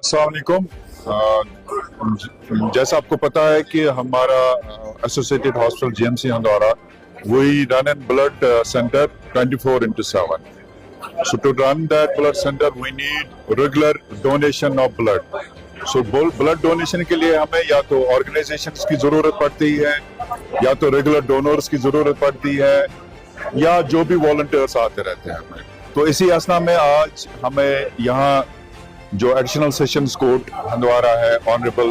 अस्सलाम वालेकुम। जैसा आपको पता है कि हमारा associated hospital GMC Handwara we run a blood center 24/7. So to run that blood center we need regular donation of blood. So blood donation के लिए हमें या तो organizations की जरूरत पड़ती है या तो regular donors की जरूरत पड़ती है या जो भी volunteers आते रहते हैं। तो इसी असना में आज हमें यहाँ जो एडिशनल सेशंस कोर्ट हंदवारा है, ऑनरेबल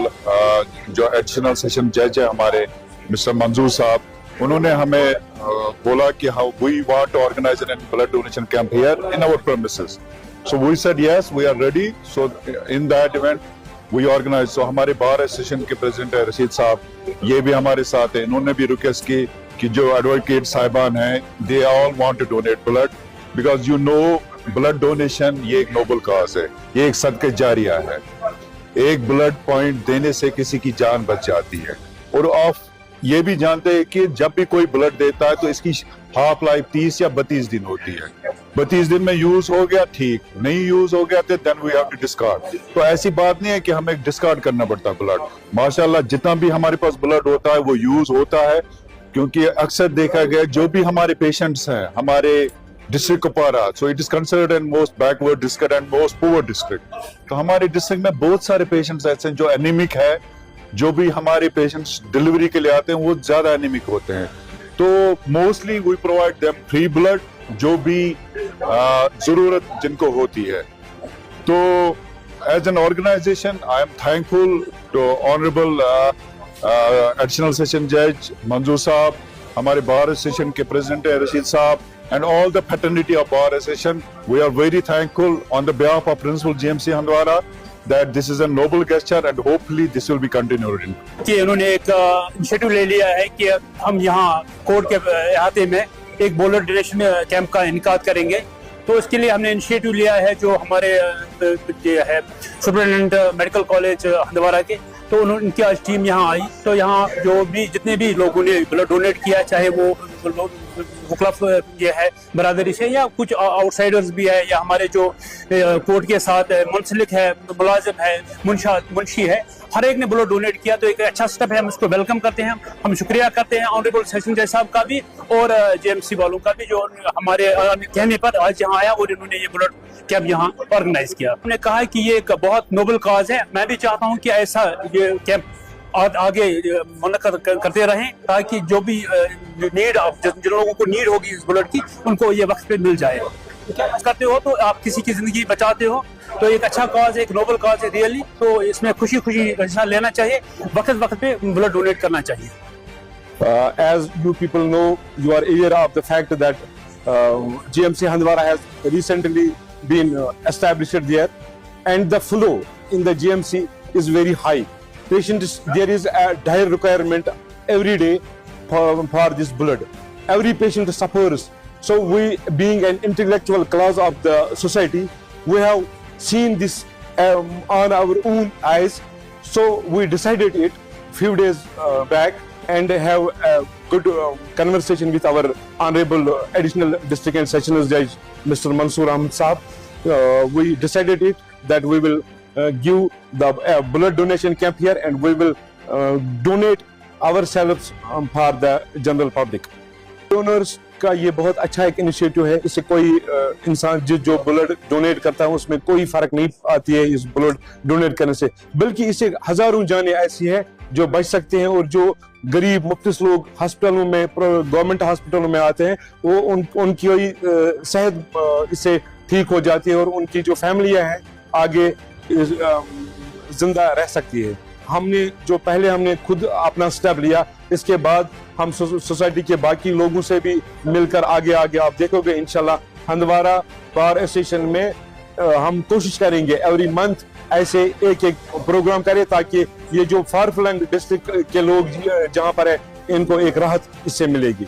जो एडिशनल सेशन जज है हमारे मिस्टर मंजूर साहब, उन्होंने हमें बोला कि how we want to organise an blood donation camp here in our premises. So we said yes, we are ready. So in that event we organise. So हमारे बार एसोसिएशन के प्रेसिडेंट है रशीद साहब, ये भी हमारे साथ है। इन्होंने भी रिक्वेस्ट की कि जो एडवोकेट साहिबान हैं, they all want to donate blood because you know blood donation ये एक नोबल काज है, ये एक सदका जारिया है। एक ब्लड पॉइंट देने से किसी की जान बच जाती है। और आप ये भी जानते हैं कि जब भी कोई ब्लड देता है तो इसकी हाफ लाइफ 30 या 32 दिन होती है। 32 दिन में यूज हो गया ठीक, नहीं यूज हो गया तो then we have to discard. तो ऐसी बात नहीं है कि हमें डिस्कार्ड करना पड़ता ब्लड। माशाल्लाह जितना भी हमारे पास ब्लड होता है वो यूज होता है, क्योंकि अक्सर देखा गया जो भी हमारे पेशेंट्स हैं हमारे district Kupwara, so it is considered and most backward district and most poor district. तो हमारे डिस्ट्रिक्ट में बहुत सारे पेशेंट्स ऐसे हैं जो एनीमिक है। जो भी हमारे पेशेंट्स डिलीवरी के लिए आते हैं वो ज्यादा एनीमिक होते हैं। तो mostly we provide them free blood, जो भी जरूरत जिनको होती है। तो as an organisation I am thankful to honourable additional session जज मंजूर साहब, हमारे बार एसोसिएशन के प्रेसिडेंट है रशीद साहब, and all the fraternity of Bar Association. We are very thankful on the behalf of Principal GMC Handwara that this is a noble gesture and hopefully this will be continued. कि उन्होंने एक initiative ले लिया है कि हम यहाँ court के अहाते में एक ब्लड डोनेशन कैंप का इनकाद करेंगे। तो इसके लिए हमने इनिशिएटिव लिया है जो हमारे है सुपरिटेंडेंट मेडिकल कॉलेज हंदवारा के, तो उनकी आज टीम यहाँ आई। तो यहाँ जो भी जितने भी लोगों ने ब्लड डोनेट किया, चाहे वो मुख्तलिफ ये है बरादरी से या कुछ आउटसाइडर्स भी है या हमारे जो कोर्ट के साथ मुंसलिक है, मुलाजिम है, मुंशी है, हर एक ने ब्लड डोनेट किया। तो एक अच्छा स्टेप है, हम इसको वेलकम करते हैं। हम शुक्रिया करते हैं ऑनरेबल सेशन जज साहब का भी और जेएमसी वालों का भी, जो हमारे कहने पर आज यहाँ आया और इन्होंने ये ब्लड कैंप यहाँ ऑर्गेनाइज किया। हमने कहा कि ये एक बहुत नोबल काज है। मैं भी चाहता हूँ कि ऐसा ये कैंप आगे मुनक्कद करते रहें ताकि जो भी नीड, जिन लोगों को नीड होगी इस ब्लड की, उनको ये वक्त पे मिल जाए। करते हो तो आप किसी की जिंदगी बचाते हो, तो एक अच्छा काज है, एक नोबल काज है रियली। तो इसमें खुशी हिस्सा लेना चाहिए, वक्त पे ब्लड डोनेट करना चाहिए। As you people know, you are aware of the fact that GMC Handwara has recently been established there, and the flow in the GMC is very high. Patients, there is a dire requirement every day for this blood. Every patient suffers. So we, being an intellectual class of the society, we have seen this on our own eyes. So we decided it few days back and have a good conversation with our honorable additional district and sessional judge Mr. Mansoor Ahmed Saab. We decided it that we will give the blood donation camp here and we will donate ourselves for the general public. Donors का ये बहुत अच्छा एक initiative है। इससे कोई इंसान जो ब्लड डोनेट करता है उसमें कोई फर्क नहीं आती है इस ब्लड डोनेट करने से, बल्कि इससे हजारों जानें ऐसी हैं जो बच सकते हैं। और जो गरीब मुफ्तिस लोग हॉस्पिटलों में, गवर्नमेंट हॉस्पिटलों में आते हैं, वो उनकी सेहत इससे ठीक हो जाती है और उनकी जो फैमिलियां हैं आगे जिंदा रह सकती है। हमने खुद अपना स्टेप लिया, इसके बाद हम सोसाइटी के बाकी लोगों से भी मिलकर आगे आप देखोगे इंशाल्लाह हंदवारा बार एसोसिएशन में हम कोशिश करेंगे एवरी मंथ ऐसे एक प्रोग्राम करें ताकि ये जो फार फ्लंग डिस्ट्रिक्ट के लोग जहाँ पर है इनको एक राहत इससे मिलेगी।